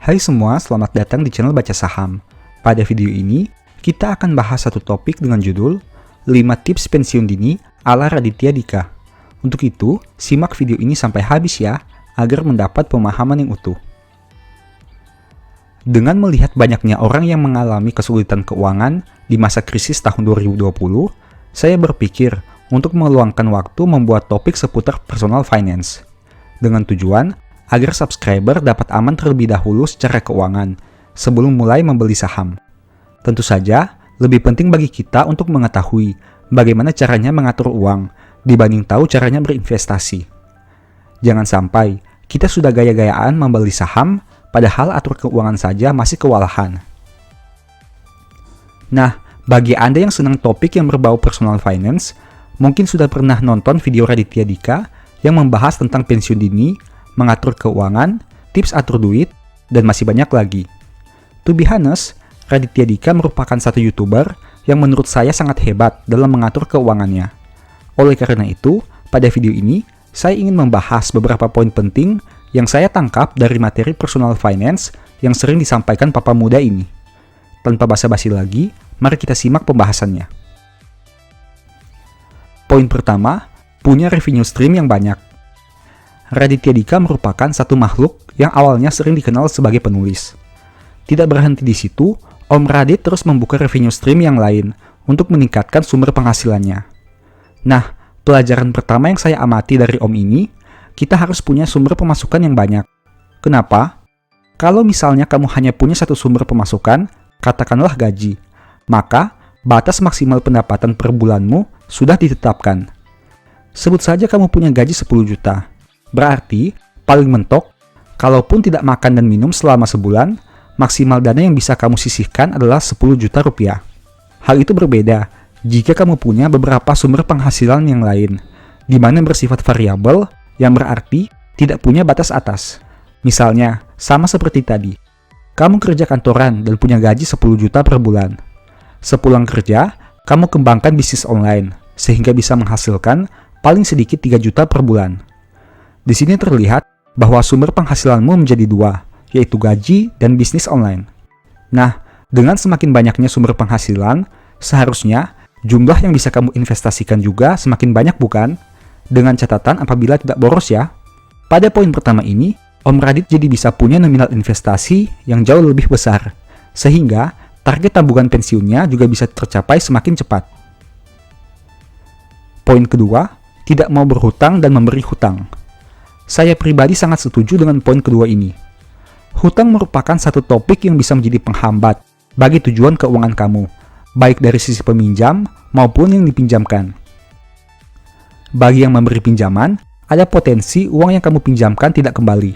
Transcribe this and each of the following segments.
Hai semua, selamat datang di channel Baca Saham. Pada video ini, kita akan bahas satu topik dengan judul 5 tips pensiun dini ala Raditya Dika. Untuk itu, simak video ini sampai habis ya, agar mendapat pemahaman yang utuh. Dengan melihat banyaknya orang yang mengalami kesulitan keuangan di masa krisis tahun 2020, saya berpikir untuk meluangkan waktu membuat topik seputar personal finance. Dengan tujuan agar subscriber dapat aman terlebih dahulu secara keuangan sebelum mulai membeli saham. Tentu saja, lebih penting bagi kita untuk mengetahui bagaimana caranya mengatur uang dibanding tahu caranya berinvestasi. Jangan sampai kita sudah gaya-gayaan membeli saham, padahal atur keuangan saja masih kewalahan. Nah, bagi Anda yang senang topik yang berbau personal finance, mungkin sudah pernah nonton video Raditya Dika yang membahas tentang pensiun dini, mengatur keuangan, tips atur duit, dan masih banyak lagi. To be honest, Raditya Dika merupakan satu YouTuber yang menurut saya sangat hebat dalam mengatur keuangannya. Oleh karena itu, pada video ini, saya ingin membahas beberapa poin penting yang saya tangkap dari materi personal finance yang sering disampaikan papa muda ini. Tanpa basa-basi lagi, mari kita simak pembahasannya. Poin pertama, punya revenue stream yang banyak. Raditya Dika merupakan satu makhluk yang awalnya sering dikenal sebagai penulis. Tidak berhenti di situ, Om Radit terus membuka revenue stream yang lain untuk meningkatkan sumber penghasilannya. Nah, pelajaran pertama yang saya amati dari Om ini, kita harus punya sumber pemasukan yang banyak. Kenapa? Kalau misalnya kamu hanya punya satu sumber pemasukan, katakanlah gaji, maka batas maksimal pendapatan per bulanmu sudah ditetapkan. Sebut saja kamu punya gaji 10 juta. Berarti, paling mentok, kalaupun tidak makan dan minum selama sebulan, maksimal dana yang bisa kamu sisihkan adalah 10 juta rupiah. Hal itu berbeda jika kamu punya beberapa sumber penghasilan yang lain, di mana bersifat variabel yang berarti tidak punya batas atas. Misalnya, sama seperti tadi, kamu kerja kantoran dan punya gaji 10 juta per bulan. Sepulang kerja, kamu kembangkan bisnis online, sehingga bisa menghasilkan paling sedikit 3 juta per bulan. Di sini terlihat bahwa sumber penghasilanmu menjadi dua, yaitu gaji dan bisnis online. Nah, dengan semakin banyaknya sumber penghasilan, seharusnya jumlah yang bisa kamu investasikan juga semakin banyak, bukan? Dengan catatan apabila tidak boros ya. Pada poin pertama ini, Om Radit jadi bisa punya nominal investasi yang jauh lebih besar, sehingga target tabungan pensiunnya juga bisa tercapai semakin cepat. Poin kedua, tidak mau berhutang dan memberi hutang. Saya pribadi sangat setuju dengan poin kedua ini. Hutang merupakan satu topik yang bisa menjadi penghambat bagi tujuan keuangan kamu, baik dari sisi peminjam maupun yang dipinjamkan. Bagi yang memberi pinjaman, ada potensi uang yang kamu pinjamkan tidak kembali.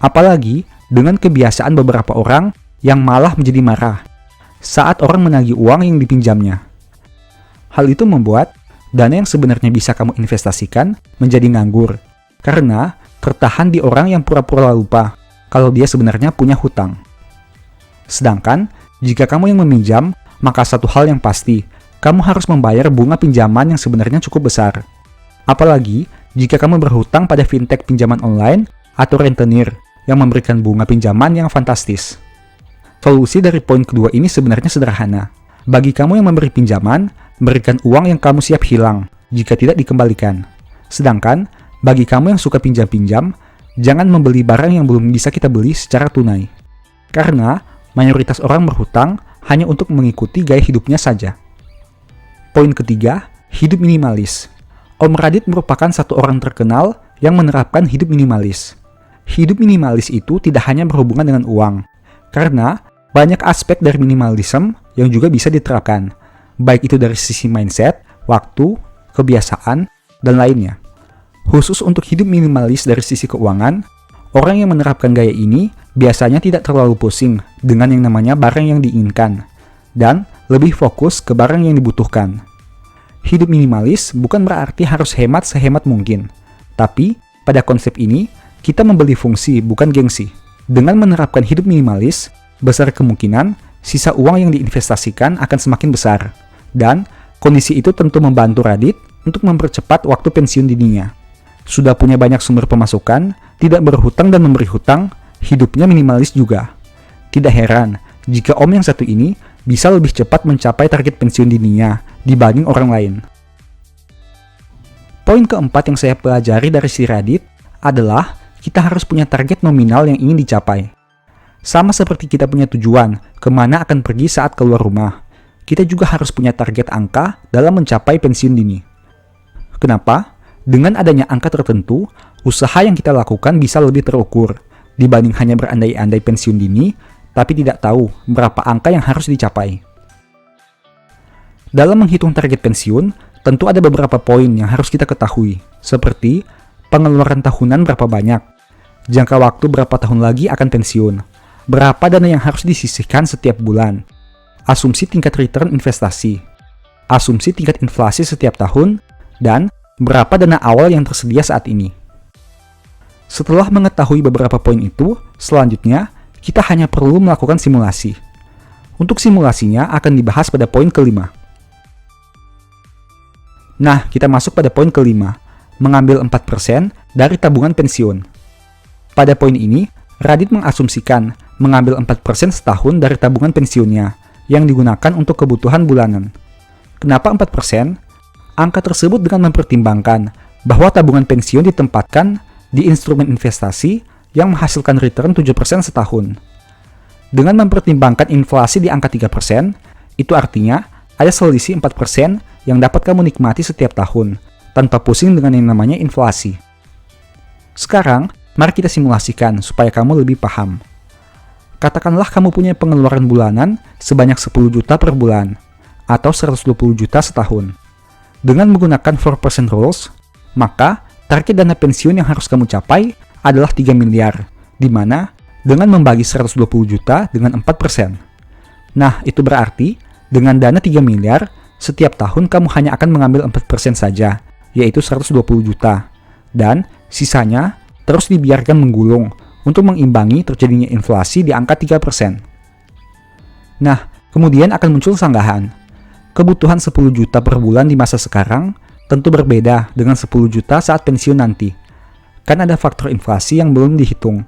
Apalagi dengan kebiasaan beberapa orang yang malah menjadi marah saat orang menagih uang yang dipinjamnya. Hal itu membuat dana yang sebenarnya bisa kamu investasikan menjadi nganggur, karena tertahan di orang yang pura-pura lupa kalau dia sebenarnya punya hutang. Sedangkan, jika kamu yang meminjam, maka satu hal yang pasti, kamu harus membayar bunga pinjaman yang sebenarnya cukup besar. Apalagi, jika kamu berhutang pada fintech pinjaman online atau rentenir yang memberikan bunga pinjaman yang fantastis. Solusi dari poin kedua ini sebenarnya sederhana. Bagi kamu yang memberi pinjaman, berikan uang yang kamu siap hilang jika tidak dikembalikan. Sedangkan, bagi kamu yang suka pinjam-pinjam, jangan membeli barang yang belum bisa kita beli secara tunai. Karena mayoritas orang berhutang hanya untuk mengikuti gaya hidupnya saja. Poin ketiga, hidup minimalis. Om Radit merupakan satu orang terkenal yang menerapkan hidup minimalis. Hidup minimalis itu tidak hanya berhubungan dengan uang, karena banyak aspek dari minimalism yang juga bisa diterapkan, baik itu dari sisi mindset, waktu, kebiasaan, dan lainnya. Khusus untuk hidup minimalis dari sisi keuangan, orang yang menerapkan gaya ini biasanya tidak terlalu pusing dengan yang namanya barang yang diinginkan, dan lebih fokus ke barang yang dibutuhkan. Hidup minimalis bukan berarti harus hemat sehemat mungkin, tapi pada konsep ini, kita membeli fungsi bukan gengsi. Dengan menerapkan hidup minimalis, besar kemungkinan sisa uang yang diinvestasikan akan semakin besar, dan kondisi itu tentu membantu Radit untuk mempercepat waktu pensiun dininya. Sudah punya banyak sumber pemasukan, tidak berhutang dan memberi hutang, hidupnya minimalis juga. Tidak heran jika om yang satu ini bisa lebih cepat mencapai target pensiun dininya dibanding orang lain. Poin keempat yang saya pelajari dari si Reddit adalah kita harus punya target nominal yang ingin dicapai. Sama seperti kita punya tujuan kemana akan pergi saat keluar rumah, kita juga harus punya target angka dalam mencapai pensiun dini. Kenapa? Dengan adanya angka tertentu, usaha yang kita lakukan bisa lebih terukur dibanding hanya berandai-andai pensiun dini, tapi tidak tahu berapa angka yang harus dicapai. Dalam menghitung target pensiun, tentu ada beberapa poin yang harus kita ketahui, seperti pengeluaran tahunan berapa banyak, jangka waktu berapa tahun lagi akan pensiun, berapa dana yang harus disisihkan setiap bulan, asumsi tingkat return investasi, asumsi tingkat inflasi setiap tahun, dan berapa dana awal yang tersedia saat ini. Setelah mengetahui beberapa poin itu, selanjutnya kita hanya perlu melakukan simulasi. Untuk simulasinya akan dibahas pada poin kelima. Nah, kita masuk pada poin kelima, mengambil 4% dari tabungan pensiun. Pada poin ini, Reddit mengasumsikan mengambil 4% setahun dari tabungan pensiunnya yang digunakan untuk kebutuhan bulanan. Kenapa 4%? Angka tersebut dengan mempertimbangkan bahwa tabungan pensiun ditempatkan di instrumen investasi yang menghasilkan return 7% setahun. Dengan mempertimbangkan inflasi di angka 3%, itu artinya ada selisih 4% yang dapat kamu nikmati setiap tahun, tanpa pusing dengan yang namanya inflasi. Sekarang, mari kita simulasikan supaya kamu lebih paham. Katakanlah kamu punya pengeluaran bulanan sebanyak 10 juta per bulan, atau 120 juta setahun. Dengan menggunakan 4% rules, maka target dana pensiun yang harus kamu capai adalah 3 miliar, di mana dengan membagi 120 juta dengan 4%. Nah, itu berarti dengan dana 3 miliar, setiap tahun kamu hanya akan mengambil 4% saja, yaitu 120 juta. Dan sisanya terus dibiarkan menggulung untuk mengimbangi terjadinya inflasi di angka 3%. Nah, kemudian akan muncul sanggahan. Kebutuhan 10 juta per bulan di masa sekarang tentu berbeda dengan 10 juta saat pensiun nanti. Kan ada faktor inflasi yang belum dihitung.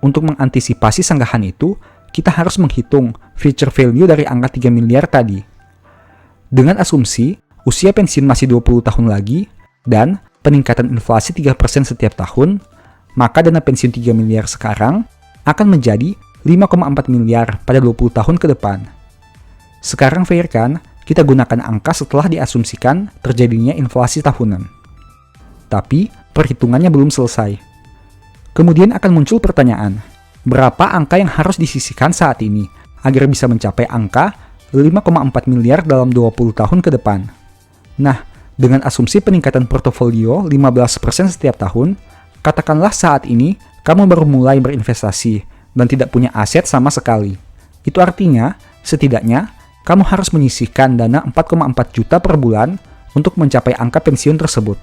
Untuk mengantisipasi sanggahan itu, kita harus menghitung future value dari angka 3 miliar tadi. Dengan asumsi usia pensiun masih 20 tahun lagi dan peningkatan inflasi 3% setiap tahun, maka dana pensiun 3 miliar sekarang akan menjadi 5,4 miliar pada 20 tahun ke depan. Sekarang fair kan, kita gunakan angka setelah diasumsikan terjadinya inflasi tahunan. Tapi, perhitungannya belum selesai. Kemudian akan muncul pertanyaan, berapa angka yang harus disisihkan saat ini agar bisa mencapai angka 5,4 miliar dalam 20 tahun ke depan? Nah, dengan asumsi peningkatan portofolio 15% setiap tahun, katakanlah saat ini kamu baru mulai berinvestasi dan tidak punya aset sama sekali. Itu artinya, setidaknya, kamu harus menyisihkan dana 4,4 juta per bulan untuk mencapai angka pensiun tersebut.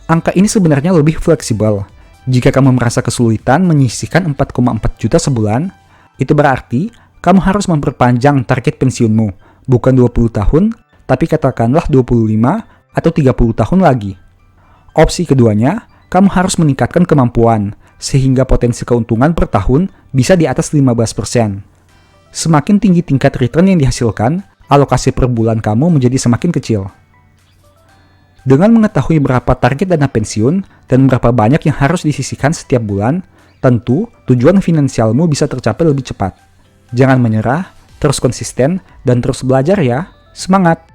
Angka ini sebenarnya lebih fleksibel. Jika kamu merasa kesulitan menyisihkan 4,4 juta sebulan, itu berarti kamu harus memperpanjang target pensiunmu, bukan 20 tahun, tapi katakanlah 25 atau 30 tahun lagi. Opsi keduanya, kamu harus meningkatkan kemampuan, sehingga potensi keuntungan per tahun bisa di atas 15%. Semakin tinggi tingkat return yang dihasilkan, alokasi per bulan kamu menjadi semakin kecil. Dengan mengetahui berapa target dana pensiun dan berapa banyak yang harus disisihkan setiap bulan, tentu tujuan finansialmu bisa tercapai lebih cepat. Jangan menyerah, terus konsisten, dan terus belajar ya. Semangat!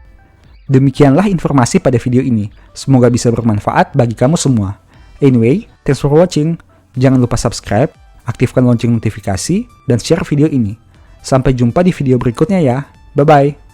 Demikianlah informasi pada video ini. Semoga bisa bermanfaat bagi kamu semua. Anyway, thanks for watching. Jangan lupa subscribe, aktifkan lonceng notifikasi, dan share video ini. Sampai jumpa di video berikutnya ya. Bye-bye.